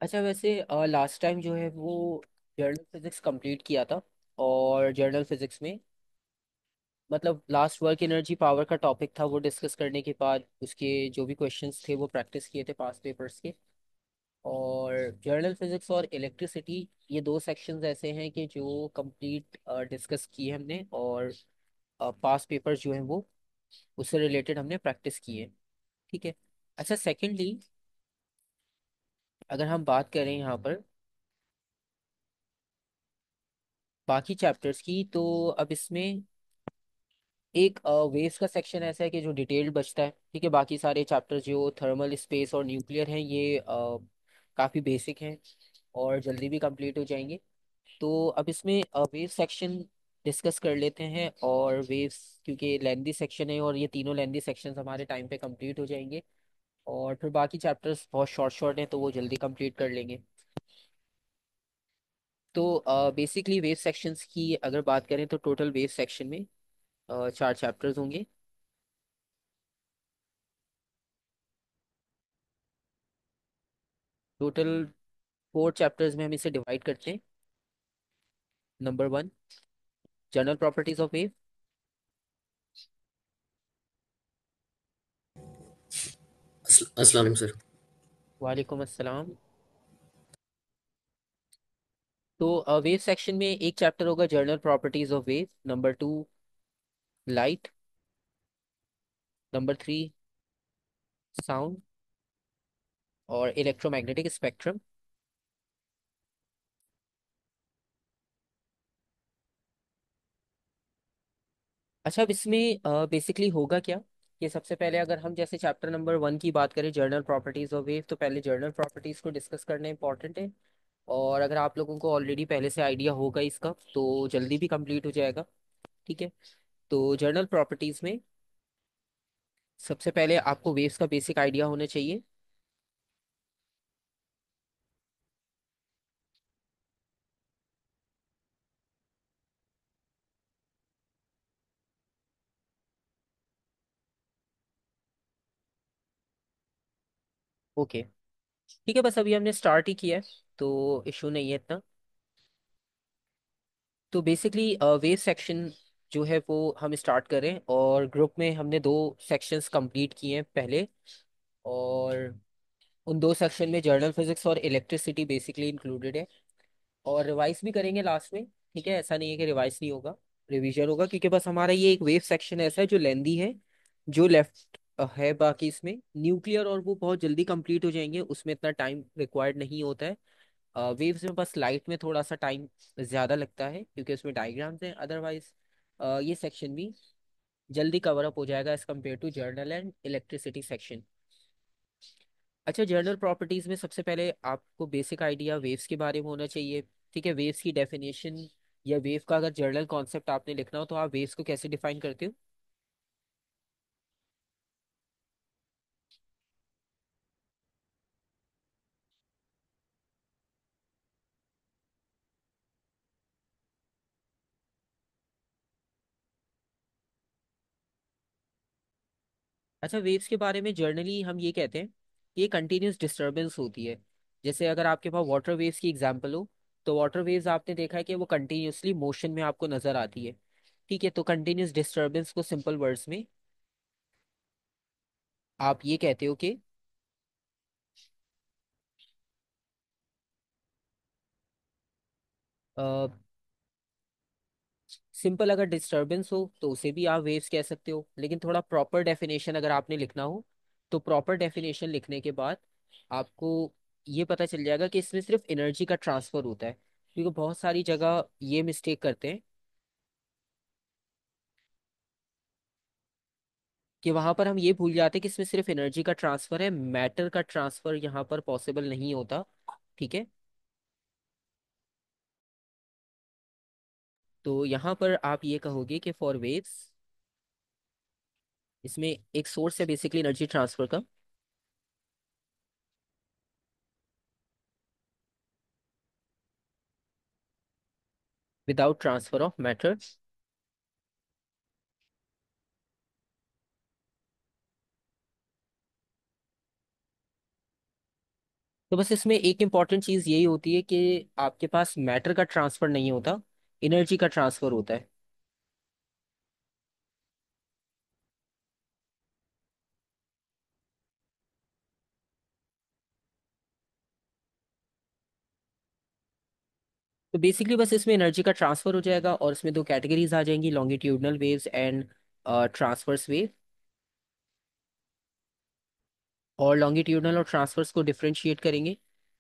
अच्छा, वैसे last time जो है वो जर्नल फिजिक्स कंप्लीट किया था। और जर्नल फिजिक्स में मतलब लास्ट वर्क एनर्जी पावर का टॉपिक था, वो डिस्कस करने के बाद उसके जो भी क्वेश्चंस थे वो प्रैक्टिस किए थे पास्ट पेपर्स के। और जर्नल फिजिक्स और इलेक्ट्रिसिटी, ये दो सेक्शंस ऐसे हैं कि जो कंप्लीट डिस्कस किए हमने। और पास्ट पेपर्स जो हैं वो उससे रिलेटेड हमने प्रैक्टिस किए। ठीक है। अच्छा, सेकेंडली अगर हम बात करें यहाँ पर बाकी चैप्टर्स की, तो अब इसमें एक वेव्स का सेक्शन ऐसा है कि जो डिटेल्ड बचता है। ठीक है, बाकी सारे चैप्टर्स जो थर्मल, स्पेस और न्यूक्लियर हैं ये काफ़ी बेसिक हैं और जल्दी भी कंप्लीट हो जाएंगे। तो अब इसमें वेव सेक्शन डिस्कस कर लेते हैं। और वेव्स क्योंकि लेंदी सेक्शन है और ये तीनों लेंदी सेक्शंस हमारे टाइम पे कंप्लीट हो जाएंगे। और फिर बाकी चैप्टर्स बहुत शॉर्ट शॉर्ट हैं तो वो जल्दी कंप्लीट कर लेंगे। तो बेसिकली वेव सेक्शंस की अगर बात करें तो टोटल वेव सेक्शन में चार चैप्टर्स होंगे। टोटल फोर चैप्टर्स में हम इसे डिवाइड करते हैं। Number one, general properties of wave. अस्सलाम वालेकुम सर। वालेकुम अस्सलाम। तो वेव सेक्शन में एक चैप्टर होगा general properties of wave. Number two, light. Number three, sound और इलेक्ट्रोमैग्नेटिक स्पेक्ट्रम। अच्छा, अब इसमें बेसिकली होगा क्या कि सबसे पहले अगर हम जैसे चैप्टर नंबर वन की बात करें, जनरल प्रॉपर्टीज ऑफ वेव, तो पहले जनरल प्रॉपर्टीज को डिस्कस करना इंपॉर्टेंट है। और अगर आप लोगों को ऑलरेडी पहले से आइडिया होगा इसका तो जल्दी भी कंप्लीट हो जाएगा। ठीक है। तो जनरल प्रॉपर्टीज में सबसे पहले आपको वेव्स का बेसिक आइडिया होना चाहिए। ओके, ठीक है, बस अभी हमने स्टार्ट ही किया है तो इशू नहीं है इतना। तो बेसिकली वेव सेक्शन जो है वो हम स्टार्ट करें, और ग्रुप में हमने दो सेक्शंस कंप्लीट किए हैं पहले। और उन दो सेक्शन में जर्नल फिजिक्स और इलेक्ट्रिसिटी बेसिकली इंक्लूडेड है। और रिवाइज भी करेंगे लास्ट में। ठीक है, ऐसा नहीं है कि रिवाइज नहीं होगा, रिवीजन होगा, क्योंकि बस हमारा ये एक वेव सेक्शन ऐसा है जो लेंदी है, जो लेफ्ट है। बाकी इसमें न्यूक्लियर और वो बहुत जल्दी कंप्लीट हो जाएंगे, उसमें इतना टाइम रिक्वायर्ड नहीं होता है। वेव्स में बस लाइट में थोड़ा सा टाइम ज़्यादा लगता है क्योंकि उसमें डायग्राम्स हैं। अदरवाइज ये सेक्शन भी जल्दी कवर अप हो जाएगा as compare to general and electricity section. अच्छा, जर्नल प्रॉपर्टीज में सबसे पहले आपको बेसिक आइडिया वेव्स के बारे में होना चाहिए। ठीक है, वेव्स की डेफिनेशन या वेव का अगर जर्नल कॉन्सेप्ट आपने लिखना हो तो आप वेव्स को कैसे डिफाइन करते हो? अच्छा, वेव्स के बारे में जर्नली हम ये कहते हैं कि ये कंटिन्यूस डिस्टरबेंस होती है। जैसे अगर आपके पास वाटर वेव्स की एग्जांपल हो, तो वाटर वेव्स आपने देखा है कि वो कंटिन्यूसली मोशन में आपको नजर आती है। ठीक है, तो कंटिन्यूस डिस्टरबेंस को सिंपल वर्ड्स में आप ये कहते हो कि सिंपल अगर डिस्टरबेंस हो तो उसे भी आप वेव्स कह सकते हो, लेकिन थोड़ा प्रॉपर डेफिनेशन अगर आपने लिखना हो तो प्रॉपर डेफिनेशन लिखने के बाद आपको ये पता चल जाएगा कि इसमें सिर्फ एनर्जी का ट्रांसफर होता है। क्योंकि बहुत सारी जगह ये मिस्टेक करते हैं कि वहां पर हम ये भूल जाते हैं कि इसमें सिर्फ एनर्जी का ट्रांसफर है, मैटर का ट्रांसफर यहाँ पर पॉसिबल नहीं होता। ठीक है, तो यहाँ पर आप ये कहोगे कि फॉर वेव्स इसमें एक सोर्स है बेसिकली एनर्जी ट्रांसफर का, विदाउट ट्रांसफर ऑफ मैटर। तो बस इसमें एक इम्पॉर्टेंट चीज़ यही होती है कि आपके पास मैटर का ट्रांसफर नहीं होता, एनर्जी का ट्रांसफर होता है। तो बेसिकली बस इसमें एनर्जी का ट्रांसफर हो जाएगा और इसमें दो कैटेगरीज आ जाएंगी, longitudinal waves and transverse wave. और लॉन्गिट्यूडनल और ट्रांसवर्स को डिफरेंशिएट करेंगे।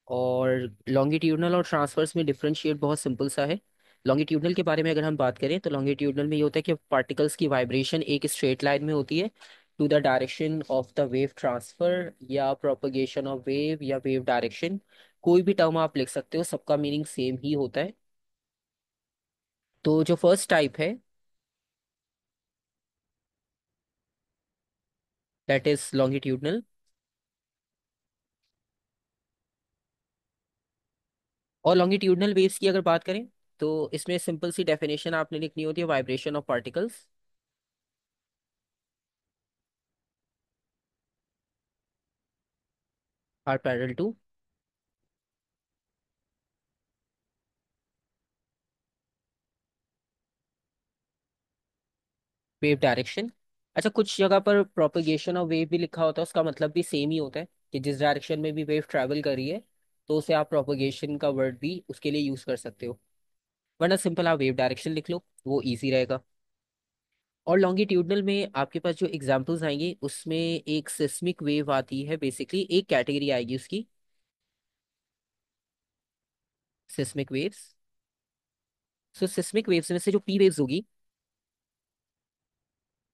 और लॉन्गिट्यूडनल और ट्रांसवर्स में डिफरेंशिएट बहुत सिंपल सा है। लॉन्गिट्यूडनल के बारे में अगर हम बात करें तो लॉन्गिट्यूडनल में ये होता है कि पार्टिकल्स की वाइब्रेशन एक स्ट्रेट लाइन में होती है to the direction of the wave transfer या प्रोपगेशन ऑफ वेव या वेव डायरेक्शन। कोई भी टर्म आप लिख सकते हो, सबका मीनिंग सेम ही होता है। तो जो फर्स्ट टाइप है दैट इज लॉन्गिट्यूडनल। और लॉन्गिट्यूडनल वेव्स की अगर बात करें तो इसमें सिंपल सी डेफिनेशन आपने लिखनी होती है, vibration of particles are parallel to wave direction. अच्छा, कुछ जगह पर प्रोपगेशन ऑफ वेव भी लिखा होता है, उसका मतलब भी सेम ही होता है कि जिस डायरेक्शन में भी वेव ट्रैवल कर रही है तो उसे आप प्रोपगेशन का वर्ड भी उसके लिए यूज कर सकते हो, वरना सिंपल आप वेव डायरेक्शन लिख लो, वो इजी रहेगा। और लॉन्गिट्यूडनल में आपके पास जो एग्जांपल्स आएंगे उसमें एक सिस्मिक वेव आती है, बेसिकली एक कैटेगरी आएगी उसकी, सिस्मिक वेव्स। सो सिस्मिक वेव्स में से जो पी वेव्स होगी,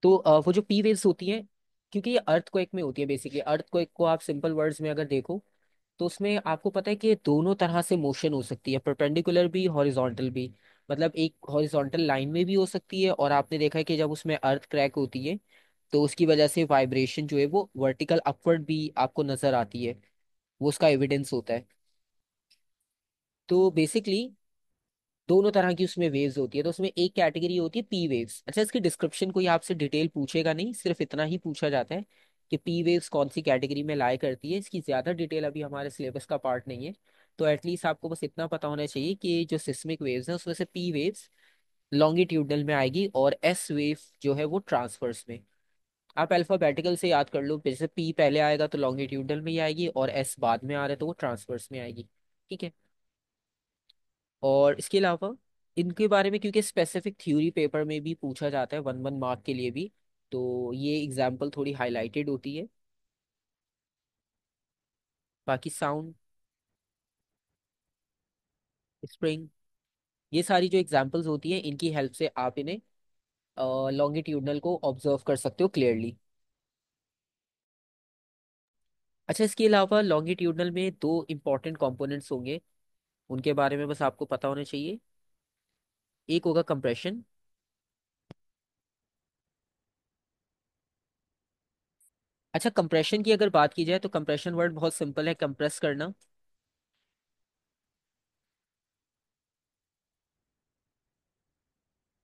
तो वो जो पी वेव्स होती हैं, क्योंकि ये अर्थक्वेक में होती है, बेसिकली अर्थक्वेक को आप सिंपल वर्ड्स में अगर देखो तो उसमें आपको पता है कि दोनों तरह से मोशन हो सकती है, परपेंडिकुलर भी हॉरिजॉन्टल भी। मतलब एक हॉरिजॉन्टल लाइन में भी हो सकती है, और आपने देखा है कि जब उसमें अर्थ क्रैक होती है तो उसकी वजह से वाइब्रेशन जो है वो वर्टिकल अपवर्ड भी आपको नजर आती है, वो उसका एविडेंस होता है। तो बेसिकली दोनों तरह की उसमें वेव्स होती है, तो उसमें एक कैटेगरी होती है पी वेव्स। अच्छा, इसकी डिस्क्रिप्शन कोई आपसे डिटेल पूछेगा नहीं, सिर्फ इतना ही पूछा जाता है कि पी वेव्स कौन सी कैटेगरी में लाई करती है। इसकी ज्यादा डिटेल अभी हमारे सिलेबस का पार्ट नहीं है। तो एटलीस्ट आपको बस इतना पता होना चाहिए कि जो सिस्मिक वेव्स है उसमें से पी वेव्स लॉन्गिट्यूडनल में आएगी और एस वेव जो है वो ट्रांसवर्स में। आप अल्फाबेटिकल से याद कर लो, जैसे पी पहले आएगा तो लॉन्गिट्यूडनल में ही आएगी, और एस बाद में आ रहा है तो वो ट्रांसवर्स में आएगी। ठीक है। और इसके अलावा इनके बारे में क्योंकि स्पेसिफिक थ्योरी पेपर में भी पूछा जाता है, वन वन मार्क के लिए भी, तो ये एग्जाम्पल थोड़ी हाईलाइटेड होती है। बाकी साउंड, स्प्रिंग, ये सारी जो एग्जाम्पल्स होती हैं इनकी हेल्प से आप इन्हें लॉन्गिट्यूडनल को ऑब्जर्व कर सकते हो क्लियरली। अच्छा, इसके अलावा लॉन्गिट्यूडनल में दो इंपॉर्टेंट कंपोनेंट्स होंगे, उनके बारे में बस आपको पता होना चाहिए। एक होगा कंप्रेशन। अच्छा, कंप्रेशन की अगर बात की जाए तो कंप्रेशन वर्ड बहुत सिंपल है, कंप्रेस करना।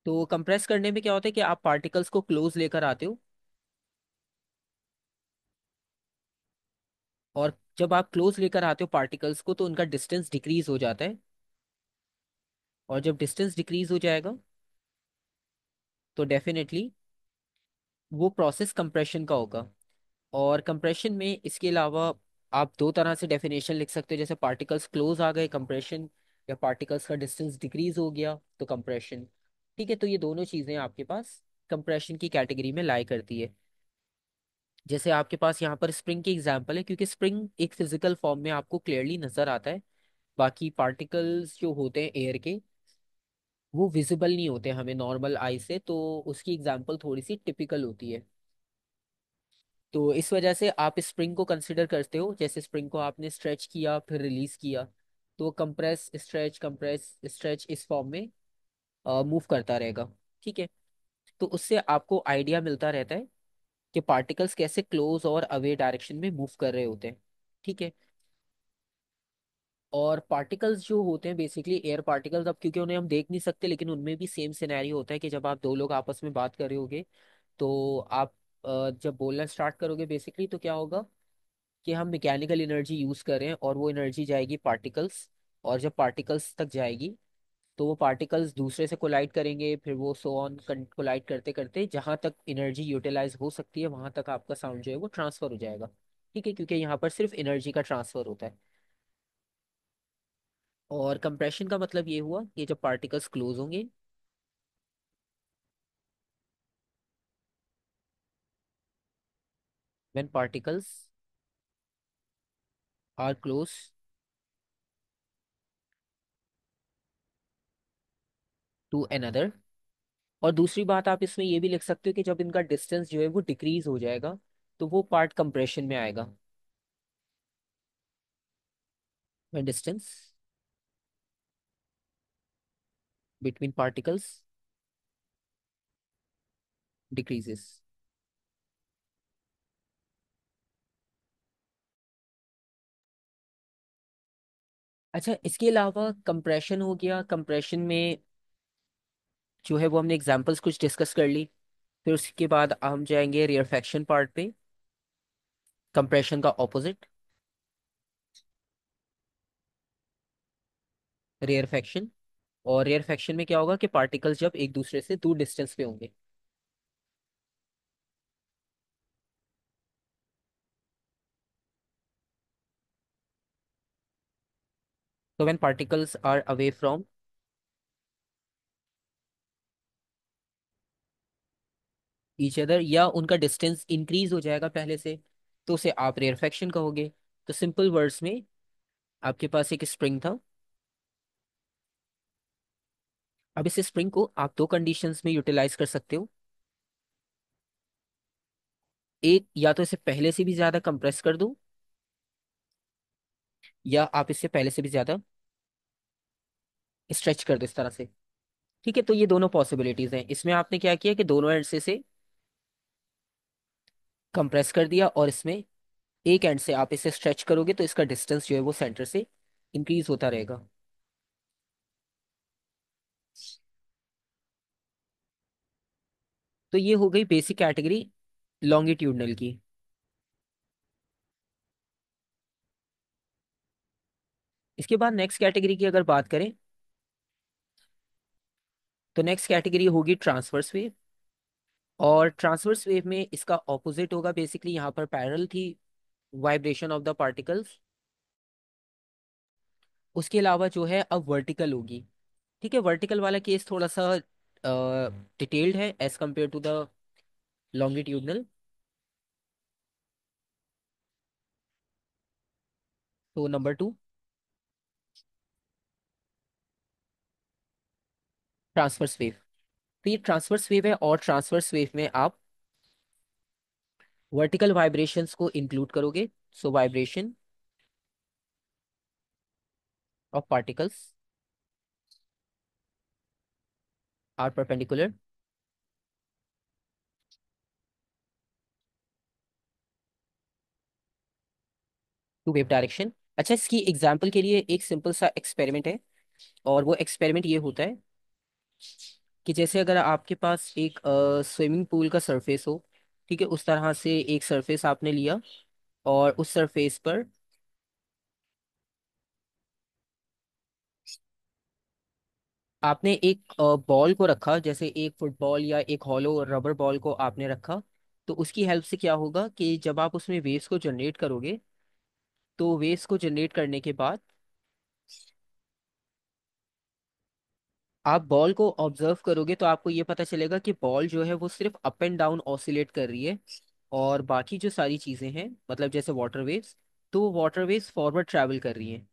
तो कंप्रेस करने में क्या होता है कि आप पार्टिकल्स को क्लोज लेकर आते हो, और जब आप क्लोज लेकर आते हो पार्टिकल्स को तो उनका डिस्टेंस डिक्रीज हो जाता है। और जब डिस्टेंस डिक्रीज हो जाएगा तो डेफिनेटली वो प्रोसेस कंप्रेशन का होगा। और कंप्रेशन में इसके अलावा आप दो तरह से डेफिनेशन लिख सकते हो, जैसे पार्टिकल्स क्लोज आ गए कंप्रेशन, या पार्टिकल्स का डिस्टेंस डिक्रीज हो गया तो कंप्रेशन। ठीक है, तो ये दोनों चीजें आपके पास कंप्रेशन की कैटेगरी में लाई करती है। जैसे आपके पास यहाँ पर स्प्रिंग की एग्जांपल है, क्योंकि स्प्रिंग एक फिजिकल फॉर्म में आपको क्लियरली नजर आता है, बाकी पार्टिकल्स जो होते हैं एयर के वो विजिबल नहीं होते हमें नॉर्मल आई से, तो उसकी एग्जांपल थोड़ी सी टिपिकल होती है। तो इस वजह से आप स्प्रिंग को कंसिडर करते हो, जैसे स्प्रिंग को आपने स्ट्रेच किया फिर रिलीज किया, तो कंप्रेस स्ट्रेच कंप्रेस स्ट्रेच इस फॉर्म में मूव करता रहेगा। ठीक है। तो उससे आपको आइडिया मिलता रहता है कि पार्टिकल्स कैसे क्लोज और अवे डायरेक्शन में मूव कर रहे होते हैं। ठीक है। और पार्टिकल्स जो होते हैं बेसिकली एयर पार्टिकल्स, अब क्योंकि उन्हें हम देख नहीं सकते लेकिन उनमें भी सेम सिनेरियो होता है कि जब आप दो लोग आपस में बात कर रहे होगे तो आप जब बोलना स्टार्ट करोगे बेसिकली तो क्या होगा कि हम मैकेनिकल एनर्जी यूज करें और वो एनर्जी जाएगी पार्टिकल्स, और जब पार्टिकल्स तक जाएगी तो वो पार्टिकल्स दूसरे से कोलाइड करेंगे, फिर वो सो ऑन कोलाइड करते करते जहाँ तक एनर्जी यूटिलाइज हो सकती है वहां तक आपका साउंड जो है वो ट्रांसफर हो जाएगा। ठीक है, क्योंकि यहाँ पर सिर्फ एनर्जी का ट्रांसफर होता है। और कंप्रेशन का मतलब ये हुआ कि जब पार्टिकल्स क्लोज होंगे, when particles are close to another. और दूसरी बात आप इसमें ये भी लिख सकते हो कि जब इनका डिस्टेंस जो है वो डिक्रीज हो जाएगा तो वो पार्ट कंप्रेशन में आएगा। When distance between particles decreases. अच्छा, इसके अलावा कंप्रेशन हो गया। कंप्रेशन में जो है वो हमने एग्जांपल्स कुछ डिस्कस कर ली। फिर उसके बाद हम जाएंगे रेयरफेक्शन पार्ट पे, कंप्रेशन का ऑपोजिट रेयरफेक्शन। और रेयरफेक्शन में क्या होगा कि पार्टिकल्स जब एक दूसरे से दूर डिस्टेंस पे होंगे। तो when particles are away from each other, या उनका डिस्टेंस इंक्रीज हो जाएगा पहले से, तो उसे आप रेयरफेक्शन कहोगे। तो सिंपल वर्ड्स में, आपके पास एक स्प्रिंग था। अब इस स्प्रिंग को आप दो कंडीशंस में यूटिलाइज कर सकते हो। एक, या तो इसे पहले से भी ज्यादा कंप्रेस कर दो, या आप इससे पहले से भी ज्यादा स्ट्रेच कर दो इस तरह से। ठीक है, तो ये दोनों पॉसिबिलिटीज हैं। इसमें आपने क्या किया कि दोनों एंड से कंप्रेस कर दिया, और इसमें एक एंड से आप इसे स्ट्रेच करोगे तो इसका डिस्टेंस जो है वो सेंटर से इंक्रीज होता रहेगा। तो ये हो गई बेसिक कैटेगरी लॉन्गिट्यूडनल की। इसके बाद नेक्स्ट कैटेगरी की अगर बात करें, तो नेक्स्ट कैटेगरी होगी ट्रांसवर्स वेव। और ट्रांसवर्स वेव में इसका ऑपोजिट होगा। बेसिकली यहाँ पर पैरेलल थी वाइब्रेशन ऑफ द पार्टिकल्स, उसके अलावा जो है अब वर्टिकल होगी। ठीक है, वर्टिकल वाला केस थोड़ा सा डिटेल्ड है as compare to the longitudinal. तो नंबर टू, ट्रांसवर्स वेव। तो ये ट्रांसवर्स वेव है, और ट्रांसवर्स वेव में आप वर्टिकल वाइब्रेशंस को इंक्लूड करोगे। So vibration of particles are perpendicular to wave direction. अच्छा, इसकी एग्जांपल के लिए एक सिंपल सा एक्सपेरिमेंट है। और वो एक्सपेरिमेंट ये होता है कि जैसे अगर आपके पास एक स्विमिंग पूल का सरफेस हो, ठीक है, उस तरह से एक सरफेस आपने लिया, और उस सरफेस पर आपने एक बॉल को रखा, जैसे एक फुटबॉल या एक हॉलो रबर बॉल को आपने रखा। तो उसकी हेल्प से क्या होगा कि जब आप उसमें वेव्स को जनरेट करोगे, तो वेव्स को जनरेट करने के बाद आप बॉल को ऑब्जर्व करोगे तो आपको ये पता चलेगा कि बॉल जो है वो सिर्फ अप एंड डाउन ऑसिलेट कर रही है, और बाकी जो सारी चीजें हैं, मतलब जैसे वाटर वेव्स, तो वो वाटर वेव्स फॉरवर्ड ट्रैवल कर रही हैं।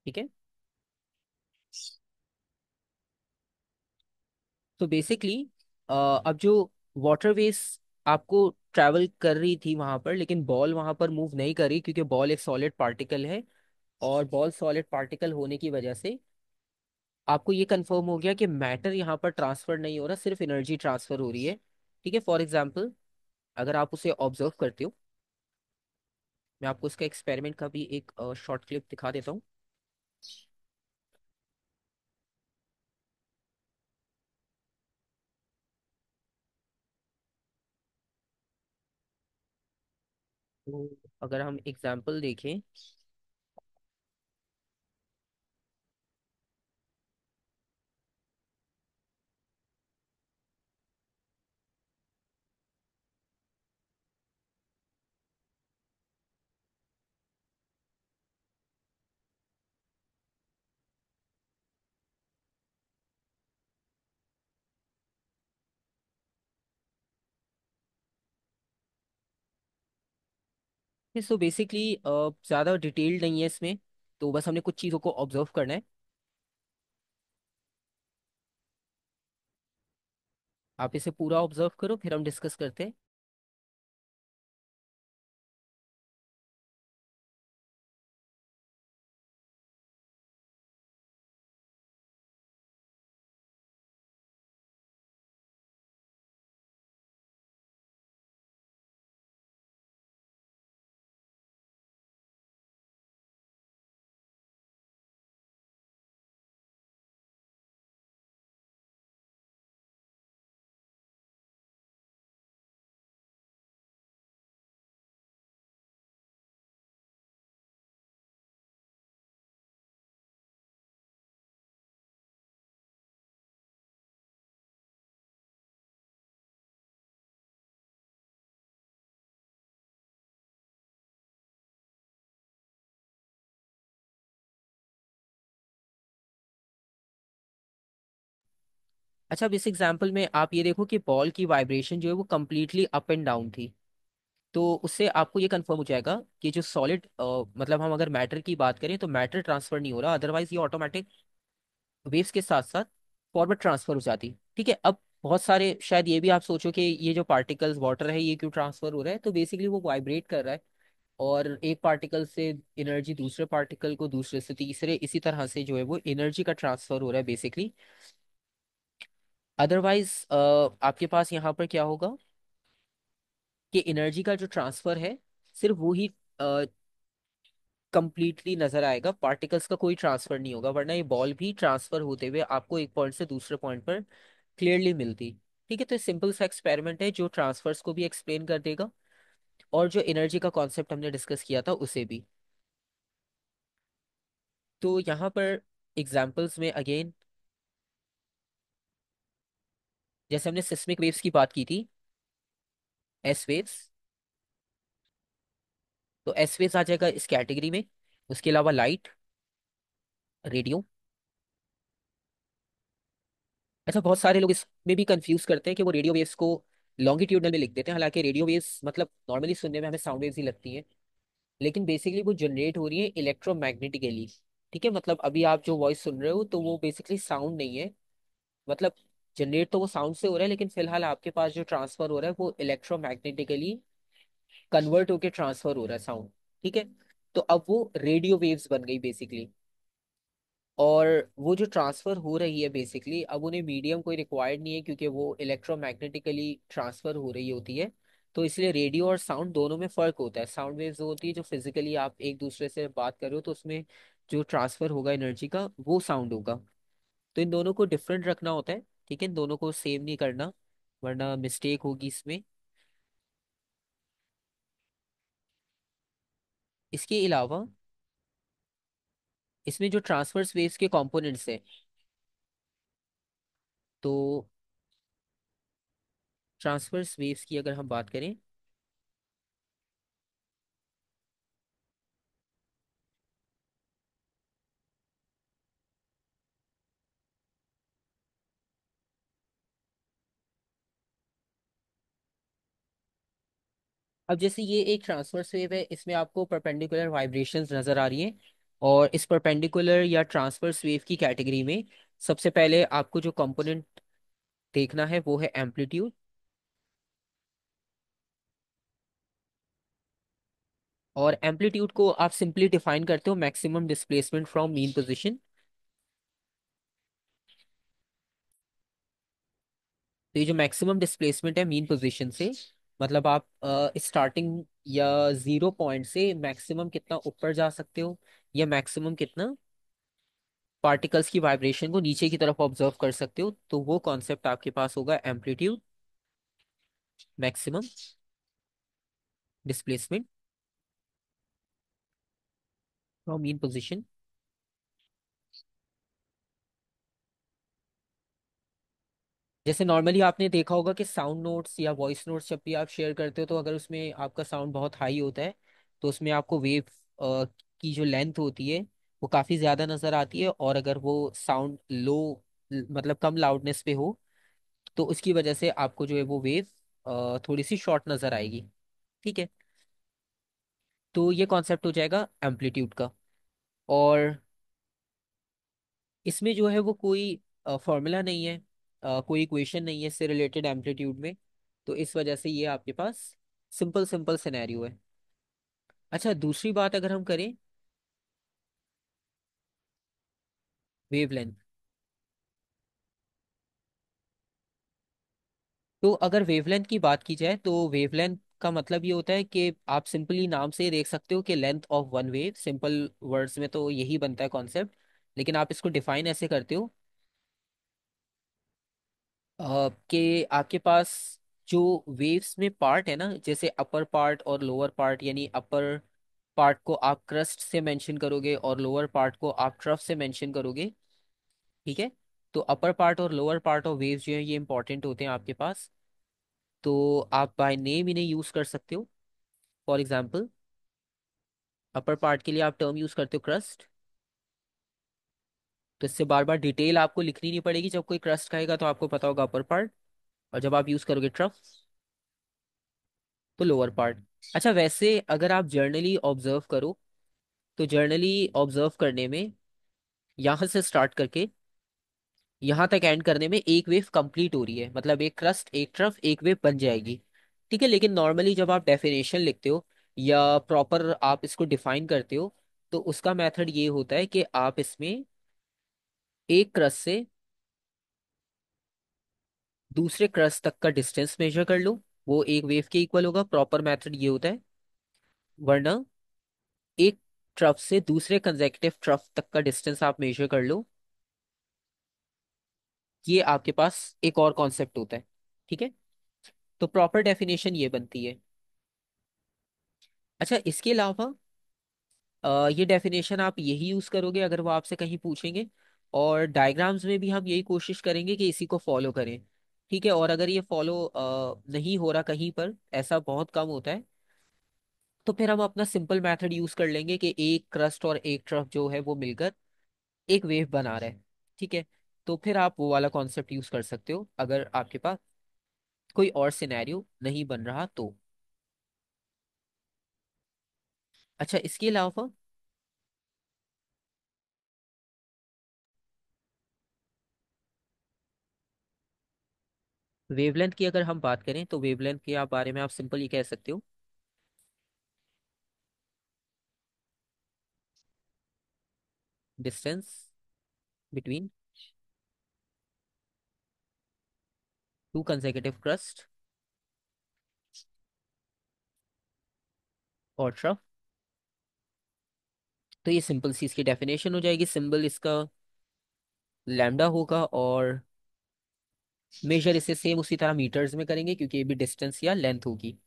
ठीक है, तो बेसिकली अब जो वाटर वेव्स आपको ट्रैवल कर रही थी वहां पर, लेकिन बॉल वहां पर मूव नहीं कर रही, क्योंकि बॉल एक सॉलिड पार्टिकल है। और बॉल सॉलिड पार्टिकल होने की वजह से आपको ये कंफर्म हो गया कि मैटर यहाँ पर ट्रांसफर नहीं हो रहा, सिर्फ एनर्जी ट्रांसफर हो रही है। ठीक है, फॉर एग्जाम्पल अगर आप उसे ऑब्जर्व करते हो, मैं आपको उसका एक्सपेरिमेंट का भी एक शॉर्ट क्लिप दिखा देता हूँ। तो अगर हम एग्जाम्पल देखें, सो बेसिकली ज़्यादा डिटेल्ड नहीं है इसमें। तो बस हमने कुछ चीज़ों को ऑब्जर्व करना है। आप इसे पूरा ऑब्जर्व करो, फिर हम डिस्कस करते हैं। अच्छा, अब इस एग्जाम्पल में आप ये देखो कि बॉल की वाइब्रेशन जो है वो कम्प्लीटली अप एंड डाउन थी। तो उससे आपको ये कंफर्म हो जाएगा कि जो सॉलिड, मतलब हम अगर मैटर की बात करें तो मैटर ट्रांसफर नहीं हो रहा, अदरवाइज ये ऑटोमेटिक वेव्स के साथ साथ फॉरवर्ड ट्रांसफर हो जाती। ठीक है, अब बहुत सारे शायद ये भी आप सोचो कि ये जो पार्टिकल्स वाटर है ये क्यों ट्रांसफर हो रहा है, तो बेसिकली वो वाइब्रेट कर रहा है और एक पार्टिकल से एनर्जी दूसरे पार्टिकल को, दूसरे से तीसरे, इसी तरह से जो है वो एनर्जी का ट्रांसफर हो रहा है बेसिकली। अदरवाइज आपके पास यहाँ पर क्या होगा कि एनर्जी का जो ट्रांसफर है सिर्फ वो ही कंप्लीटली नजर आएगा, पार्टिकल्स का कोई ट्रांसफर नहीं होगा, वरना ये बॉल भी ट्रांसफर होते हुए आपको एक पॉइंट से दूसरे पॉइंट पर क्लियरली मिलती। ठीक है, तो सिंपल सा एक्सपेरिमेंट है जो ट्रांसफर्स को भी एक्सप्लेन कर देगा और जो एनर्जी का कॉन्सेप्ट हमने डिस्कस किया था उसे भी। तो यहाँ पर एग्जाम्पल्स में अगेन, जैसे हमने सिस्मिक वेव्स की बात की थी, एस वेव्स, तो एस वेव्स आ जाएगा इस कैटेगरी में। उसके अलावा लाइट, रेडियो। अच्छा, बहुत सारे लोग इसमें भी कंफ्यूज करते हैं कि वो रेडियो वेव्स को लॉन्गिट्यूडनल में लिख देते हैं, हालांकि रेडियो वेव्स मतलब नॉर्मली सुनने में हमें साउंड वेव्स ही लगती हैं, लेकिन बेसिकली वो जनरेट हो रही है इलेक्ट्रोमैग्नेटिकली। ठीक है, मतलब अभी आप जो वॉइस सुन रहे हो तो वो बेसिकली साउंड नहीं है, मतलब जनरेट तो वो साउंड से हो रहा है, लेकिन फिलहाल आपके पास जो ट्रांसफर हो रहा है वो इलेक्ट्रोमैग्नेटिकली कन्वर्ट होकर ट्रांसफर हो रहा है साउंड। ठीक है, तो अब वो रेडियो वेव्स बन गई बेसिकली। और वो जो ट्रांसफर हो रही है बेसिकली, अब उन्हें मीडियम कोई रिक्वायर्ड नहीं है क्योंकि वो इलेक्ट्रोमैग्नेटिकली ट्रांसफर हो रही होती है। तो इसलिए रेडियो और साउंड दोनों में फर्क होता है। साउंड वेव्स होती है जो फिजिकली आप एक दूसरे से बात कर रहे हो तो उसमें जो ट्रांसफर होगा एनर्जी का वो साउंड होगा। तो इन दोनों को डिफरेंट रखना होता है। ठीक है, इन दोनों को सेम नहीं करना, वरना मिस्टेक होगी इसमें। इसके अलावा इसमें जो ट्रांसवर्स वेव्स के कंपोनेंट्स हैं, तो ट्रांसवर्स वेव्स की अगर हम बात करें, अब जैसे ये एक ट्रांसवर्स वेव है, इसमें आपको परपेंडिकुलर वाइब्रेशंस नजर आ रही हैं। और इस परपेंडिकुलर या ट्रांसवर्स वेव की कैटेगरी में सबसे पहले आपको जो कंपोनेंट देखना है वो है एम्पलीट्यूड। और एम्पलीट्यूड को आप सिंपली डिफाइन करते हो maximum displacement from mean position. तो ये जो मैक्सिमम डिस्प्लेसमेंट है मीन पोजीशन से, मतलब आप स्टार्टिंग या 0 पॉइंट से मैक्सिमम कितना ऊपर जा सकते हो, या मैक्सिमम कितना पार्टिकल्स की वाइब्रेशन को नीचे की तरफ ऑब्जर्व कर सकते हो, तो वो कॉन्सेप्ट आपके पास होगा amplitude, maximum displacement. From mean position. जैसे नॉर्मली आपने देखा होगा कि साउंड नोट्स या वॉइस नोट्स जब भी आप शेयर करते हो, तो अगर उसमें आपका साउंड बहुत हाई होता है तो उसमें आपको वेव की जो लेंथ होती है वो काफ़ी ज़्यादा नज़र आती है, और अगर वो साउंड लो, मतलब कम लाउडनेस पे हो, तो उसकी वजह से आपको जो है वो वेव थोड़ी सी शॉर्ट नज़र आएगी। ठीक है। तो ये कॉन्सेप्ट हो जाएगा एम्पलीट्यूड का। और इसमें जो है वो कोई फॉर्मूला नहीं है, कोई इक्वेशन नहीं है इससे रिलेटेड एम्पलीट्यूड में। तो इस वजह से ये आपके पास सिंपल सिंपल सिनेरियो है। अच्छा, दूसरी बात अगर हम करें, वेवलेंथ। तो अगर वेवलेंथ की बात की जाए तो वेवलेंथ का मतलब ये होता है कि आप सिंपली नाम से ही देख सकते हो कि length of one wave, simple words में तो यही बनता है कॉन्सेप्ट। लेकिन आप इसको डिफाइन ऐसे करते हो कि आपके पास जो वेव्स में पार्ट है ना, जैसे अपर पार्ट और लोअर पार्ट, यानी अपर पार्ट को आप क्रस्ट से मेंशन करोगे और लोअर पार्ट को आप ट्रफ से मेंशन करोगे। ठीक है। तो अपर पार्ट और लोअर पार्ट ऑफ वेव्स जो है ये इंपॉर्टेंट होते हैं आपके पास। तो आप बाय नेम इन्हें यूज कर सकते हो। फॉर एग्जांपल, अपर पार्ट के लिए आप टर्म यूज करते हो क्रस्ट। तो इससे बार बार डिटेल आपको लिखनी नहीं पड़ेगी, जब कोई क्रस्ट कहेगा तो आपको पता होगा अपर पार्ट, और जब आप यूज करोगे ट्रफ तो लोअर पार्ट। अच्छा, वैसे अगर आप जर्नली ऑब्जर्व करो तो जर्नली ऑब्जर्व करने में यहाँ से स्टार्ट करके यहाँ तक एंड करने में एक वेव कंप्लीट हो रही है, मतलब एक क्रस्ट एक ट्रफ एक वेव बन जाएगी। ठीक है। लेकिन नॉर्मली जब आप डेफिनेशन लिखते हो या प्रॉपर आप इसको डिफाइन करते हो, तो उसका मेथड ये होता है कि आप इसमें एक क्रस्ट से दूसरे क्रस्ट तक का डिस्टेंस मेजर कर लो, वो एक वेव के इक्वल होगा। प्रॉपर मेथड ये होता है। वरना एक ट्रफ से दूसरे कंसेक्यूटिव ट्रफ तक का डिस्टेंस आप मेजर कर लो, ये आपके पास एक और कॉन्सेप्ट होता है। ठीक है। तो प्रॉपर डेफिनेशन ये बनती है। अच्छा, इसके अलावा ये डेफिनेशन आप यही यूज करोगे अगर वो आपसे कहीं पूछेंगे, और डायग्राम्स में भी हम यही कोशिश करेंगे कि इसी को फॉलो करें। ठीक है। और अगर ये फॉलो नहीं हो रहा कहीं पर, ऐसा बहुत कम होता है, तो फिर हम अपना सिंपल मेथड यूज कर लेंगे कि एक क्रस्ट और एक ट्रफ जो है वो मिलकर एक वेव बना रहा है। ठीक है। तो फिर आप वो वाला कॉन्सेप्ट यूज कर सकते हो अगर आपके पास कोई और सिनेरियो नहीं बन रहा तो। अच्छा, इसके अलावा वेवलेंथ की अगर हम बात करें तो वेवलेंथ के आप बारे में आप सिंपल ये कह सकते हो, distance between two consecutive crust और ट्रफ। तो ये सिंपल सी इसकी डेफिनेशन हो जाएगी। सिंबल इसका लैम्डा होगा, और मेजर इसे सेम उसी तरह मीटर्स में करेंगे क्योंकि ये भी डिस्टेंस या लेंथ होगी।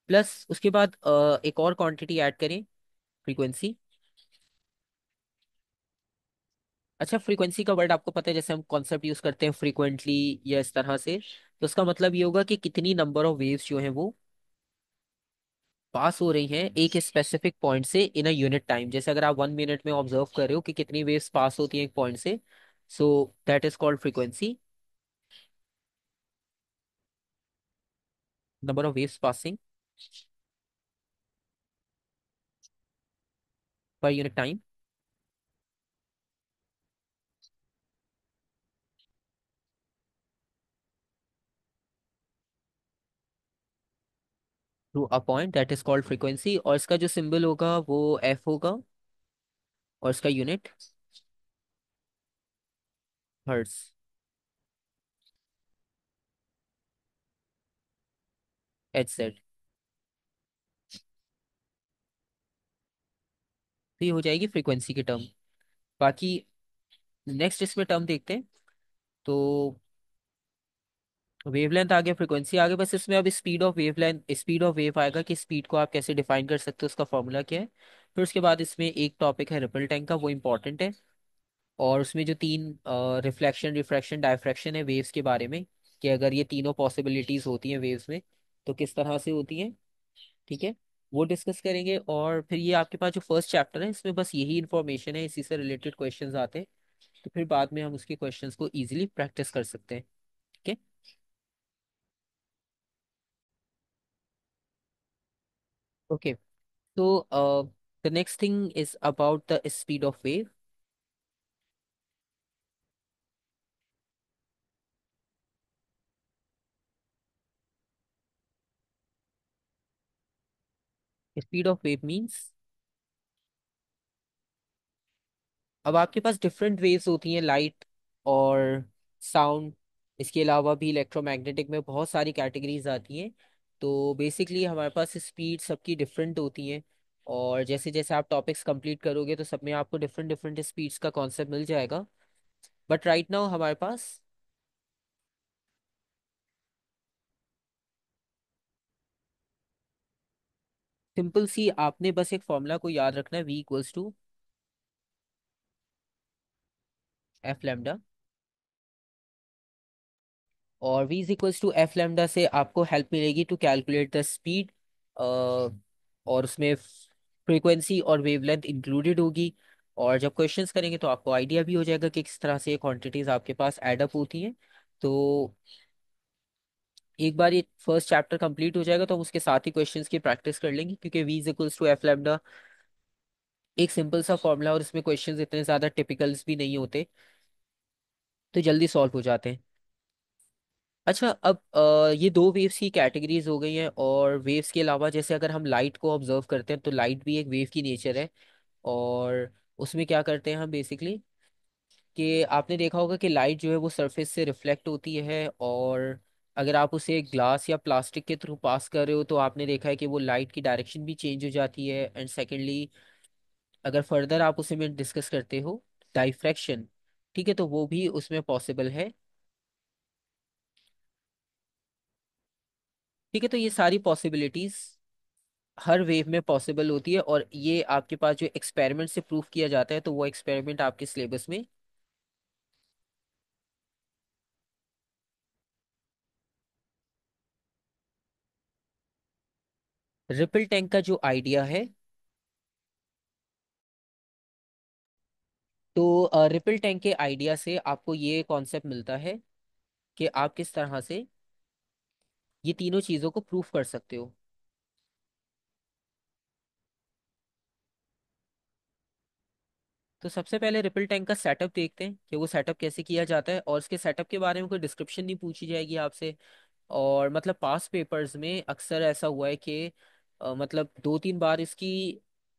प्लस उसके बाद एक और क्वांटिटी ऐड करें, फ्रीक्वेंसी। अच्छा, फ्रीक्वेंसी का वर्ड आपको पता है, जैसे हम कॉन्सेप्ट यूज करते हैं फ्रीक्वेंटली या इस तरह से, तो उसका मतलब ये होगा कि कितनी नंबर ऑफ वेव्स जो है वो पास हो रही हैं एक स्पेसिफिक पॉइंट से इन अ यूनिट टाइम। जैसे अगर आप 1 मिनट में ऑब्जर्व कर रहे हो कि कितनी वेव्स पास होती हैं एक पॉइंट से, so that is called frequency, number of waves passing per unit time through a point, that is called frequency. और इसका जो सिंबल होगा वो एफ होगा, और इसका यूनिट हर्ट्स, एच जेड। तो ये हो जाएगी फ्रीक्वेंसी की टर्म। बाकी नेक्स्ट इसमें टर्म देखते हैं। तो वेवलेंथ आ गया, फ्रीक्वेंसी आ गया, बस इसमें अब speed of wavelength, speed of wave आएगा कि स्पीड को आप कैसे डिफाइन कर सकते हो, उसका फॉर्मूला क्या है। फिर उसके बाद इसमें एक टॉपिक है रिपल टैंक का, वो इम्पोर्टेंट है। और उसमें जो तीन रिफ्लेक्शन, रिफ्रैक्शन, डायफ्रैक्शन है वेव्स के बारे में, कि अगर ये तीनों पॉसिबिलिटीज होती हैं वेव्स में तो किस तरह से होती हैं। ठीक है, वो डिस्कस करेंगे। और फिर ये आपके पास जो फर्स्ट चैप्टर है इसमें बस यही इन्फॉर्मेशन है, इसी से रिलेटेड क्वेश्चंस आते हैं। तो फिर बाद में हम उसके क्वेश्चंस को इजीली प्रैक्टिस कर सकते हैं। ठीक है। ओके। तो the next thing is about the speed of wave. Speed of wave means, अब आपके पास डिफरेंट वेव्स होती हैं, लाइट और साउंड। इसके अलावा भी इलेक्ट्रोमैग्नेटिक में बहुत सारी कैटेगरीज आती हैं। तो बेसिकली हमारे पास स्पीड सबकी डिफरेंट होती हैं। और जैसे जैसे आप टॉपिक्स कंप्लीट करोगे तो सब में आपको डिफरेंट डिफरेंट स्पीड्स का कॉन्सेप्ट मिल जाएगा। बट राइट नाउ हमारे पास सिंपल सी, आपने बस एक फॉर्मूला को याद रखना है, v equals to f lambda. और v is equals to f lambda से आपको हेल्प मिलेगी टू कैलकुलेट द स्पीड। और उसमें फ्रीक्वेंसी और वेवलेंथ इंक्लूडेड होगी। और जब क्वेश्चंस करेंगे तो आपको आइडिया भी हो जाएगा कि किस तरह से ये क्वांटिटीज आपके पास ऐड अप होती हैं। तो एक बार ये फर्स्ट चैप्टर कंप्लीट हो जाएगा तो हम उसके साथ ही क्वेश्चंस की प्रैक्टिस कर लेंगे, क्योंकि v is equals to f lambda एक सिंपल सा फॉर्मूला और इसमें क्वेश्चंस इतने ज्यादा टिपिकल्स भी नहीं होते, तो जल्दी सॉल्व हो जाते हैं। अच्छा, अब ये दो वेव्स की कैटेगरीज हो गई हैं। और वेव्स के अलावा जैसे अगर हम लाइट को ऑब्जर्व करते हैं तो लाइट भी एक वेव की नेचर है। और उसमें क्या करते हैं हम बेसिकली, कि आपने देखा होगा कि लाइट जो है वो सरफेस से रिफ्लेक्ट होती है। और अगर आप उसे ग्लास या प्लास्टिक के थ्रू पास कर रहे हो तो आपने देखा है कि वो लाइट की डायरेक्शन भी चेंज हो जाती है। एंड सेकेंडली, अगर फर्दर आप उसे में डिस्कस करते हो डाइफ्रैक्शन, ठीक है, तो वो भी उसमें पॉसिबल है। ठीक है, तो ये सारी पॉसिबिलिटीज हर वेव में पॉसिबल होती है। और ये आपके पास जो एक्सपेरिमेंट से प्रूव किया जाता है तो वो एक्सपेरिमेंट आपके सिलेबस में। रिपल टैंक का जो आइडिया है, तो रिपल टैंक के आइडिया से आपको ये कॉन्सेप्ट मिलता है कि आप किस तरह से ये तीनों चीज़ों को प्रूफ कर सकते हो। तो सबसे पहले रिपल टैंक का सेटअप देखते हैं कि वो सेटअप कैसे किया जाता है। और उसके सेटअप के बारे में कोई डिस्क्रिप्शन नहीं पूछी जाएगी आपसे। और मतलब पास पेपर्स में अक्सर ऐसा हुआ है कि मतलब दो तीन बार इसकी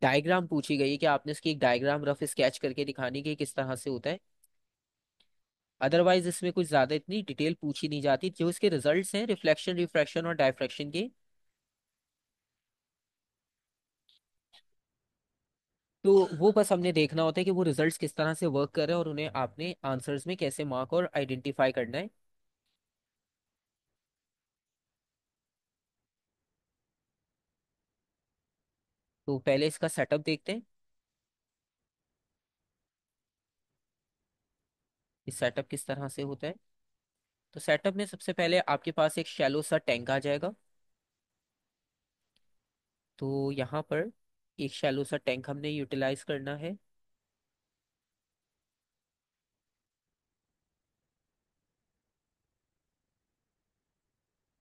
डायग्राम पूछी गई है, कि आपने इसकी एक डायग्राम रफ स्केच करके दिखानी कि किस तरह से होता है। अदरवाइज इसमें कुछ ज्यादा इतनी डिटेल पूछी नहीं जाती। जो इसके रिजल्ट्स हैं रिफ्लेक्शन, रिफ्रैक्शन और डायफ्रैक्शन के, तो वो बस हमने देखना होता है कि वो रिजल्ट्स किस तरह से वर्क कर रहे हैं और उन्हें आपने आंसर्स में कैसे मार्क और आइडेंटिफाई करना है। तो पहले इसका सेटअप देखते हैं, इस सेटअप किस तरह से होता है। तो सेटअप में सबसे पहले आपके पास एक शैलो सा टैंक आ जाएगा। तो यहाँ पर एक शैलो सा टैंक हमने यूटिलाइज करना है।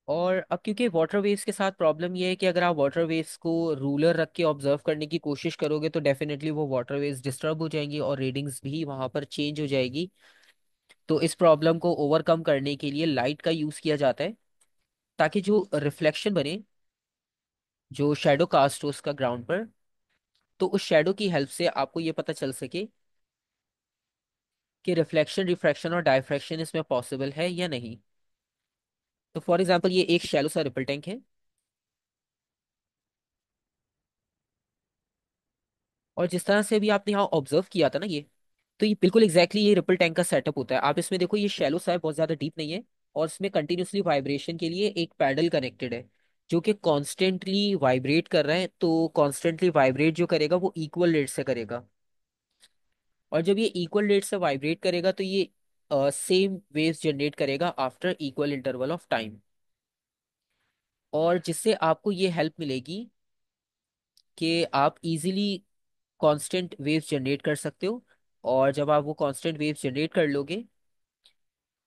और अब क्योंकि वाटर वेव्स के साथ प्रॉब्लम ये है कि अगर आप वाटर वेव्स को रूलर रख के ऑब्जर्व करने की कोशिश करोगे तो डेफिनेटली वो वाटर वेव्स डिस्टर्ब हो जाएंगी और रीडिंग्स भी वहां पर चेंज हो जाएगी। तो इस प्रॉब्लम को ओवरकम करने के लिए लाइट का यूज किया जाता है, ताकि जो रिफ्लेक्शन बने, जो शेडो कास्ट हो उसका ग्राउंड पर, तो उस शेडो की हेल्प से आपको ये पता चल सके कि रिफ्लेक्शन, रिफ्रैक्शन और डायफ्रैक्शन इसमें पॉसिबल है या नहीं। तो फॉर एग्जाम्पल ये एक शैलो सा रिपल टैंक है। और जिस तरह से भी आपने यहाँ ऑब्जर्व किया था ना, ये तो ये बिल्कुल एग्जैक्टली ये रिपल टैंक का सेटअप होता है। आप इसमें देखो, ये शैलो सा है, बहुत ज्यादा डीप नहीं है। और इसमें कंटिन्यूसली वाइब्रेशन के लिए एक पैडल कनेक्टेड है। जो कि कॉन्स्टेंटली वाइब्रेट कर रहा है, तो कॉन्स्टेंटली वाइब्रेट जो करेगा वो इक्वल रेट से करेगा। और जब ये इक्वल रेट से वाइब्रेट करेगा तो ये सेम वेव्स जनरेट करेगा after equal interval of time. और जिससे आपको ये हेल्प मिलेगी कि आप इजीली कांस्टेंट वेव्स जनरेट कर सकते हो। और जब आप वो कांस्टेंट वेव्स जनरेट कर लोगे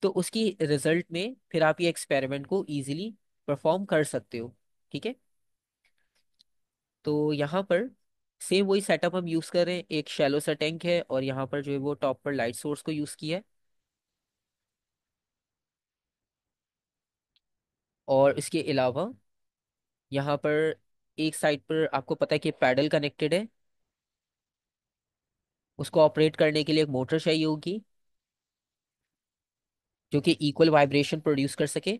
तो उसकी रिजल्ट में फिर आप ये एक्सपेरिमेंट को इजीली परफॉर्म कर सकते हो। ठीक है। तो यहाँ पर सेम वही सेटअप हम यूज़ कर रहे हैं, एक शैलो सा टैंक है और यहाँ पर जो है वो टॉप पर लाइट सोर्स को यूज़ किया है। और इसके अलावा यहाँ पर एक साइड पर आपको पता है कि पैडल कनेक्टेड है, उसको ऑपरेट करने के लिए एक मोटर चाहिए होगी जो कि इक्वल वाइब्रेशन प्रोड्यूस कर सके।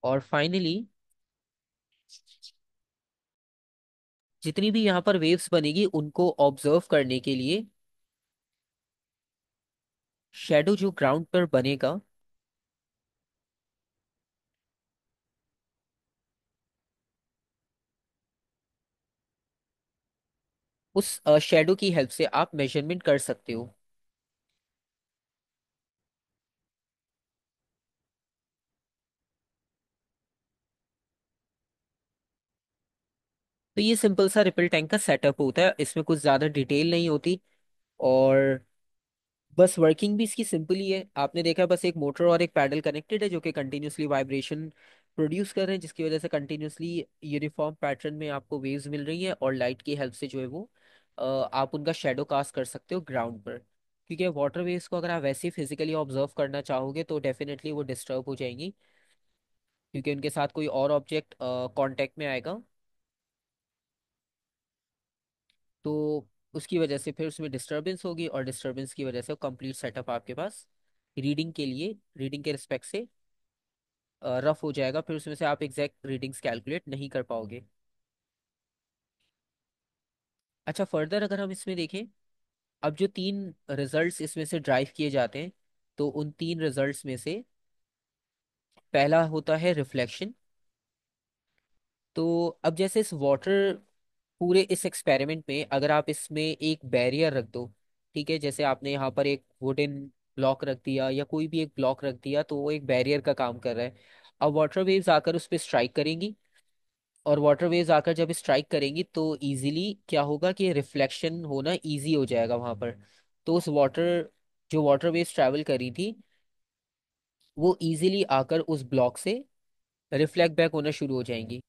और फाइनली जितनी भी यहाँ पर वेव्स बनेगी उनको ऑब्जर्व करने के लिए शेडो जो ग्राउंड पर बनेगा उस शेडो की हेल्प से आप मेजरमेंट कर सकते हो। तो ये सिंपल सा रिपल टैंक का सेटअप होता है, इसमें कुछ ज़्यादा डिटेल नहीं होती। और बस वर्किंग भी इसकी सिंपल ही है, आपने देखा बस एक मोटर और एक पैडल कनेक्टेड है जो कि कंटिन्यूसली वाइब्रेशन प्रोड्यूस कर रहे हैं, जिसकी वजह से कंटिन्यूसली यूनिफॉर्म पैटर्न में आपको वेव्स मिल रही है और लाइट की हेल्प से जो है वो आप उनका शेडो कास्ट कर सकते हो ग्राउंड पर। क्योंकि वाटर वेव्स को अगर आप वैसे ही फिजिकली ऑब्जर्व करना चाहोगे तो डेफिनेटली वो डिस्टर्ब हो जाएंगी, क्योंकि उनके साथ कोई और ऑब्जेक्ट कांटेक्ट में आएगा। तो उसकी वजह से फिर उसमें डिस्टरबेंस होगी और डिस्टरबेंस की वजह से कंप्लीट सेटअप आपके पास रीडिंग के लिए, रीडिंग के रिस्पेक्ट से रफ हो जाएगा, फिर उसमें से आप एग्जैक्ट रीडिंग्स कैलकुलेट नहीं कर पाओगे। अच्छा, फर्दर अगर हम इसमें देखें, अब जो तीन रिजल्ट्स इसमें से ड्राइव किए जाते हैं, तो उन तीन रिजल्ट्स में से पहला होता है रिफ्लेक्शन। तो अब जैसे इस वाटर, पूरे इस एक्सपेरिमेंट में अगर आप इसमें एक बैरियर रख दो, ठीक है, जैसे आपने यहाँ पर एक वुडन ब्लॉक रख दिया या कोई भी एक ब्लॉक रख दिया तो वो एक बैरियर का काम कर रहा है। अब वाटर वेव्स आकर उस पर स्ट्राइक करेंगी, और वाटर वेव्स आकर जब स्ट्राइक करेंगी तो इजीली क्या होगा कि रिफ्लेक्शन होना इजी हो जाएगा वहां पर। तो उस वाटर, जो वाटर वेव्स ट्रैवल करी थी वो इजीली आकर उस ब्लॉक से रिफ्लेक्ट बैक होना शुरू हो जाएंगी।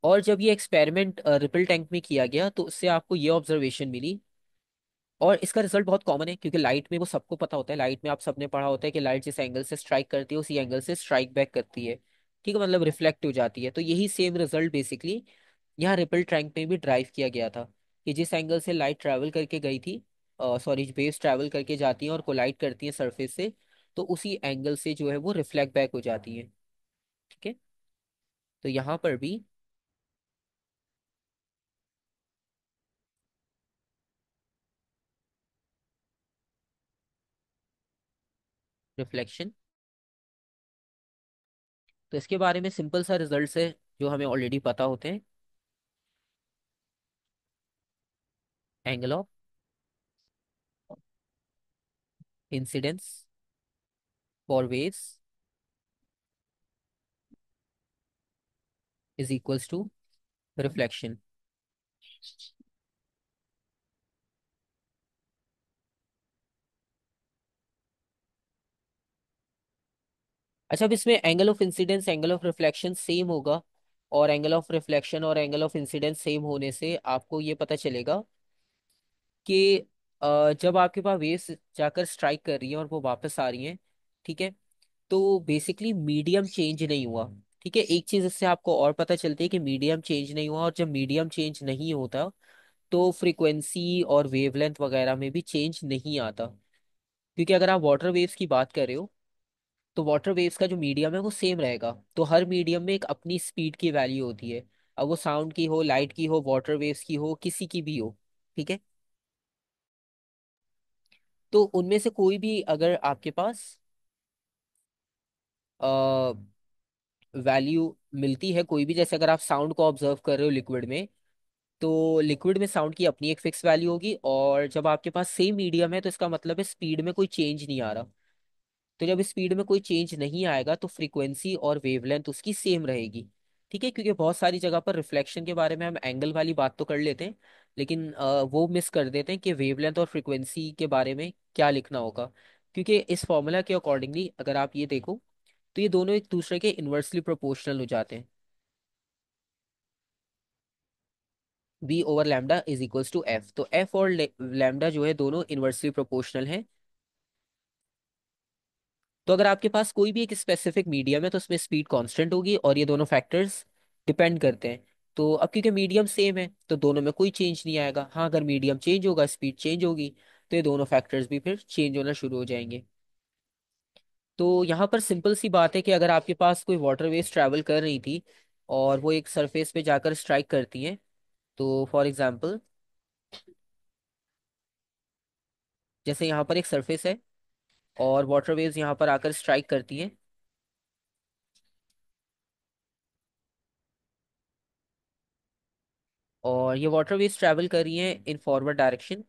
और जब ये एक्सपेरिमेंट रिपल टैंक में किया गया तो उससे आपको ये ऑब्जर्वेशन मिली, और इसका रिजल्ट बहुत कॉमन है क्योंकि लाइट में वो सबको पता होता है, लाइट में आप सबने पढ़ा होता है कि लाइट जिस एंगल से स्ट्राइक करती है उसी एंगल से स्ट्राइक बैक करती है। ठीक है, मतलब रिफ्लेक्ट हो जाती है। तो यही सेम रिजल्ट बेसिकली यहाँ रिपल टैंक में भी ड्राइव किया गया था, कि जिस एंगल से लाइट ट्रैवल करके गई थी, सॉरी, वेव्स ट्रैवल करके जाती हैं और कोलाइड करती हैं सरफेस से, तो उसी एंगल से जो है वो रिफ्लेक्ट बैक हो जाती है। ठीक है। तो यहाँ पर भी रिफ्लेक्शन, तो इसके बारे में सिंपल सा रिजल्ट है जो हमें ऑलरेडी पता होते हैं। Angle of incidence for waves is equals to reflection. अच्छा, अब इसमें angle of incidence angle of reflection same होगा, और एंगल ऑफ रिफ्लेक्शन और एंगल ऑफ इंसिडेंस सेम होने से आपको ये पता चलेगा कि जब आपके पास वेव्स जाकर स्ट्राइक कर रही है और वो वापस आ रही हैं, ठीक है, तो बेसिकली मीडियम चेंज नहीं हुआ। ठीक है, एक चीज इससे आपको और पता चलती है कि मीडियम चेंज नहीं हुआ, और जब मीडियम चेंज नहीं होता तो फ्रीक्वेंसी और वेवलेंथ वगैरह में भी चेंज नहीं आता। क्योंकि अगर आप वाटर वेव्स की बात कर रहे हो तो वाटर वेव्स का जो मीडियम है वो सेम रहेगा, तो हर मीडियम में एक अपनी स्पीड की वैल्यू होती है। अब वो साउंड की हो, लाइट की हो, वाटर वेव्स की हो, किसी की भी हो। ठीक है। तो उनमें से कोई भी अगर आपके पास वैल्यू मिलती है, कोई भी, जैसे अगर आप साउंड को ऑब्जर्व कर रहे हो लिक्विड में, तो लिक्विड में साउंड की अपनी एक फिक्स वैल्यू होगी, और जब आपके पास सेम मीडियम है तो इसका मतलब है स्पीड में कोई चेंज नहीं आ रहा। तो जब स्पीड में कोई चेंज नहीं आएगा तो फ्रीक्वेंसी और वेवलेंथ उसकी सेम रहेगी। ठीक है, क्योंकि बहुत सारी जगह पर रिफ्लेक्शन के बारे में हम एंगल वाली बात तो कर लेते हैं, लेकिन वो मिस कर देते हैं कि वेवलेंथ और फ्रीक्वेंसी के बारे में क्या लिखना होगा। क्योंकि इस फॉर्मूला के अकॉर्डिंगली अगर आप ये देखो, तो ये दोनों एक दूसरे के इन्वर्सली प्रोपोर्शनल हो जाते हैं। v over lambda is equals to f, तो एफ और लैम्डा जो है दोनों इन्वर्सली प्रोपोर्शनल हैं। तो अगर आपके पास कोई भी एक स्पेसिफिक मीडियम है तो उसमें स्पीड कांस्टेंट होगी, और ये दोनों फैक्टर्स डिपेंड करते हैं। तो अब क्योंकि मीडियम सेम है तो दोनों में कोई चेंज नहीं आएगा। हाँ, अगर मीडियम चेंज होगा, स्पीड चेंज होगी, तो ये दोनों फैक्टर्स भी फिर चेंज होना शुरू हो जाएंगे। तो यहाँ पर सिंपल सी बात है कि अगर आपके पास कोई वाटर वेव्स ट्रैवल कर रही थी और वो एक सरफेस पे जाकर स्ट्राइक करती हैं, तो फॉर एग्जांपल जैसे यहाँ पर एक सरफेस है और वाटर वेव्स यहाँ पर आकर स्ट्राइक करती हैं, और ये वाटर वेव्स ट्रैवल कर रही हैं इन फॉरवर्ड डायरेक्शन।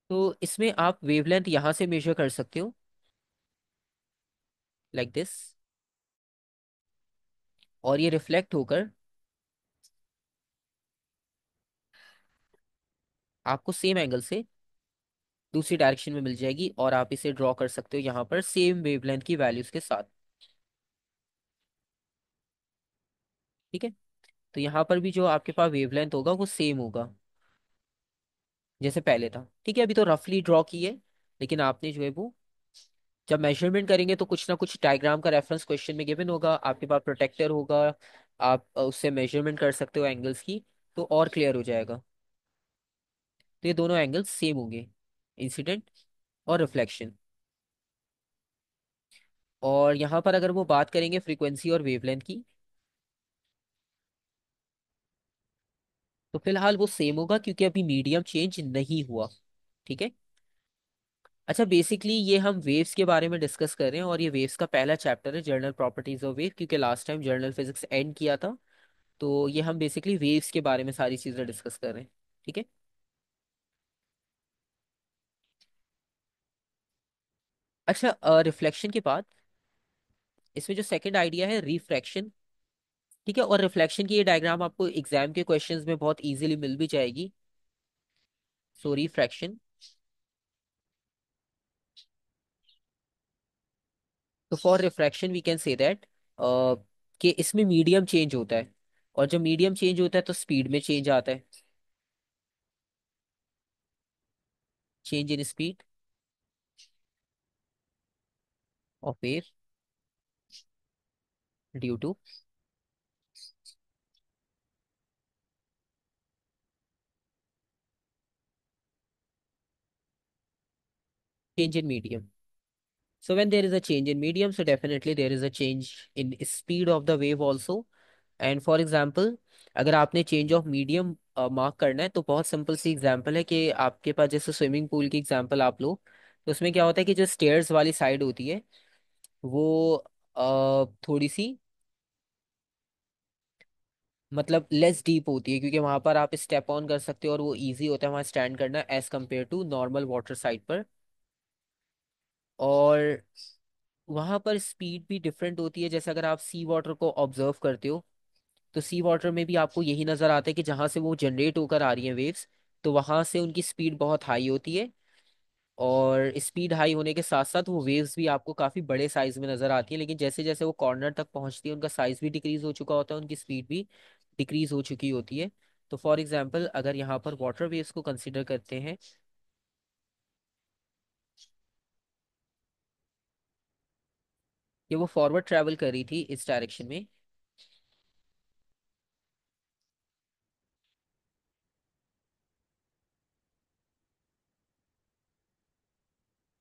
तो इसमें आप वेवलेंथ यहाँ से मेजर कर सकते हो, लाइक दिस, और ये रिफ्लेक्ट होकर आपको सेम एंगल से दूसरी डायरेक्शन में मिल जाएगी, और आप इसे ड्रॉ कर सकते हो यहाँ पर सेम वेवलेंथ की वैल्यूज के साथ। ठीक है। तो यहाँ पर भी जो आपके पास वेवलेंथ होगा वो सेम होगा जैसे पहले था। ठीक है, अभी तो रफली ड्रॉ की है, लेकिन आपने जो है वो जब मेजरमेंट करेंगे तो कुछ ना कुछ डायग्राम का रेफरेंस क्वेश्चन में गिवन होगा, आपके पास प्रोटेक्टर होगा, आप उससे मेजरमेंट कर सकते हो एंगल्स की, तो और क्लियर हो जाएगा। तो ये दोनों एंगल्स सेम होंगे, इंसिडेंट और रिफ्लेक्शन। और यहाँ पर अगर वो बात करेंगे फ्रीक्वेंसी और वेवलेंथ की, तो फिलहाल वो सेम होगा क्योंकि अभी मीडियम चेंज नहीं हुआ। ठीक है। अच्छा, बेसिकली ये हम वेव्स के बारे में डिस्कस कर रहे हैं, और ये वेव्स का पहला चैप्टर है, जनरल प्रॉपर्टीज ऑफ वेव, क्योंकि last time general physics and किया था। तो ये हम बेसिकली वेव्स के बारे में सारी चीजें डिस्कस कर रहे हैं। ठीक है। अच्छा, रिफ्लेक्शन के बाद इसमें जो सेकंड आइडिया है रिफ्रैक्शन। ठीक है, और रिफ्लेक्शन की ये डायग्राम आपको एग्जाम के क्वेश्चंस में बहुत इजीली मिल भी जाएगी। सो रिफ्रैक्शन, तो for refraction we can say that कि इसमें मीडियम चेंज होता है, और जब मीडियम चेंज होता है तो स्पीड में चेंज आता है, change in speed of wave due to change in medium. So when there is a change in medium, so definitely there is a change in speed of the wave also. And for example, अगर आपने change of medium mark करना है, तो बहुत simple सी example है कि आपके पास जैसे स्विमिंग पूल की एग्जांपल आप लो, तो उसमें क्या होता है कि जो स्टेयर्स वाली साइड होती है वो थोड़ी सी मतलब लेस डीप होती है, क्योंकि वहां पर आप स्टेप ऑन कर सकते हो और वो इजी होता है वहां स्टैंड करना as compare to normal water side पर। और वहां पर स्पीड भी डिफरेंट होती है। जैसे अगर आप सी वाटर को ऑब्जर्व करते हो, तो सी वाटर में भी आपको यही नजर आता है कि जहां से वो जनरेट होकर आ रही है वेव्स, तो वहां से उनकी स्पीड बहुत हाई होती है, और स्पीड हाई होने के साथ साथ वो वेव्स भी आपको काफी बड़े साइज में नजर आती है। लेकिन जैसे जैसे वो कॉर्नर तक पहुंचती है उनका साइज भी डिक्रीज हो चुका होता है, उनकी स्पीड भी डिक्रीज हो चुकी होती है। तो फॉर एग्जाम्पल अगर यहाँ पर वाटर वेव्स को कंसिडर करते हैं, कि वो फॉरवर्ड ट्रेवल कर रही थी इस डायरेक्शन में।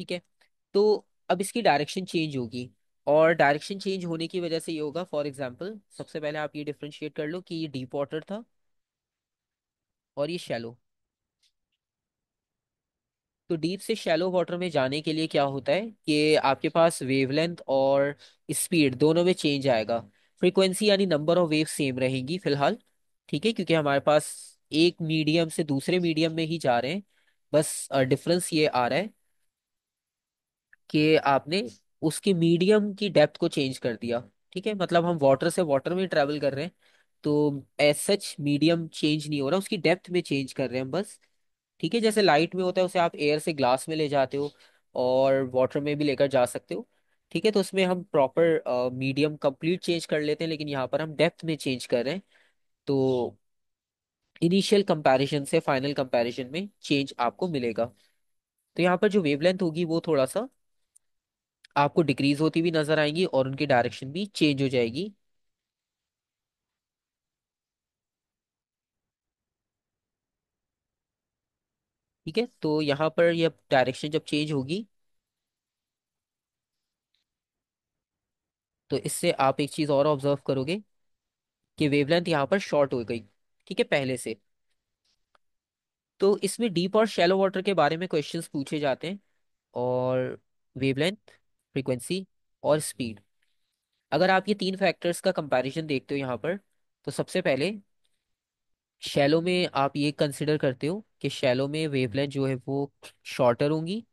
ठीक है। तो अब इसकी डायरेक्शन चेंज होगी, और डायरेक्शन चेंज होने की वजह से ये होगा, फॉर एग्जांपल सबसे पहले आप ये डिफरेंशिएट कर लो कि ये डीप वाटर था और ये शैलो। तो डीप से शैलो वाटर में जाने के लिए क्या होता है कि आपके पास वेवलेंथ और स्पीड दोनों में चेंज आएगा। फ्रीक्वेंसी यानी नंबर ऑफ वेव सेम रहेंगी फिलहाल, ठीक है, क्योंकि हमारे पास एक मीडियम से दूसरे मीडियम में ही जा रहे हैं। बस डिफरेंस ये आ रहा है कि आपने उसके मीडियम की डेप्थ को चेंज कर दिया। ठीक है, मतलब हम वाटर से वाटर में ट्रेवल कर रहे हैं, तो एज सच मीडियम चेंज नहीं हो रहा, उसकी डेप्थ में चेंज कर रहे हैं हम बस। ठीक है, जैसे लाइट में होता है उसे आप एयर से ग्लास में ले जाते हो और वाटर में भी लेकर जा सकते हो। ठीक है, तो उसमें हम प्रॉपर मीडियम कंप्लीट चेंज कर लेते हैं, लेकिन यहाँ पर हम डेप्थ में चेंज कर रहे हैं। तो इनिशियल कंपैरिजन से फाइनल कंपैरिजन में चेंज आपको मिलेगा। तो यहाँ पर जो वेवलेंथ होगी वो थोड़ा सा आपको डिक्रीज होती हुई नजर आएंगी और उनकी डायरेक्शन भी चेंज हो जाएगी। ठीक है, तो यहाँ पर यह डायरेक्शन जब चेंज होगी तो इससे आप एक चीज और ऑब्जर्व करोगे कि वेवलेंथ यहाँ पर शॉर्ट हो गई। ठीक है, पहले से। तो इसमें डीप और शैलो वाटर के बारे में क्वेश्चंस पूछे जाते हैं, और वेवलेंथ, फ्रीक्वेंसी और स्पीड। अगर आप ये तीन फैक्टर्स का कंपैरिजन देखते हो यहाँ पर, तो सबसे पहले शैलो में आप ये कंसिडर करते हो कि शैलो में वेवलेंथ जो है वो शॉर्टर होंगी,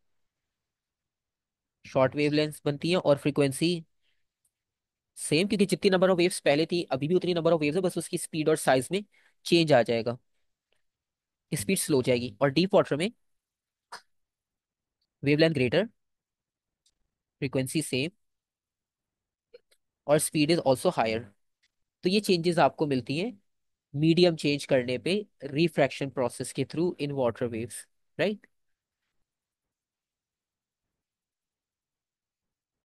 शॉर्ट वेवलेंथ बनती है, और फ्रीक्वेंसी सेम, क्योंकि जितनी नंबर ऑफ वेव्स पहले थी अभी भी उतनी नंबर ऑफ वेव्स है, बस उसकी स्पीड और साइज में चेंज आ जाएगा, स्पीड स्लो हो जाएगी। और डीप वाटर में वेवलेंथ ग्रेटर, फ्रीक्वेंसी सेम, और स्पीड इज ऑल्सो हायर। तो ये चेंजेस आपको मिलती हैं मीडियम चेंज करने पे रिफ्रैक्शन प्रोसेस के through in water waves, right.